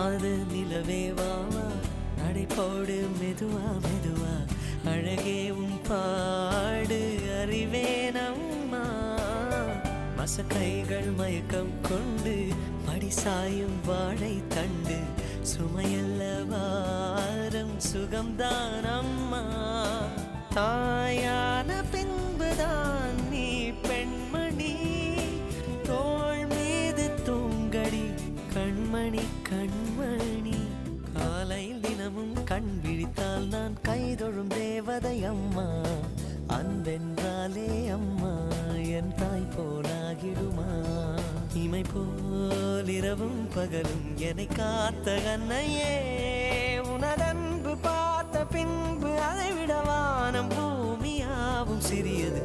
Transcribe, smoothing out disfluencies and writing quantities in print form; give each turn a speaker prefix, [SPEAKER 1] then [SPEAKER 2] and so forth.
[SPEAKER 1] அது நிலவே வாவா நடை போடு மெதுவா மெதுவா அழகே உன் பாடு அறிவேனம்மா மசக்கைகள் மயக்கம் கொண்டு மடிசாயும் வாழை தண்டு சுமையல்ல வாரம் சுகம்தான் அம்மா தாயான பின்புதான் நீ பெண்மணி தோள் மீது தூங்கடி கண்மணி கண்மணி காலையில் தினமும் கண் விழித்தால் நான் கைதொழும் தேவதை அம்மா அன்பென்றாலே அம்மா என் தாய் போலாகிடுமா இமை போல் இரவும் பகலும் என்னை காத்த கண்ணையே உனதன்பு பார்த்த பின்பு அதை விட வானம் பூமியாவும் சிறியது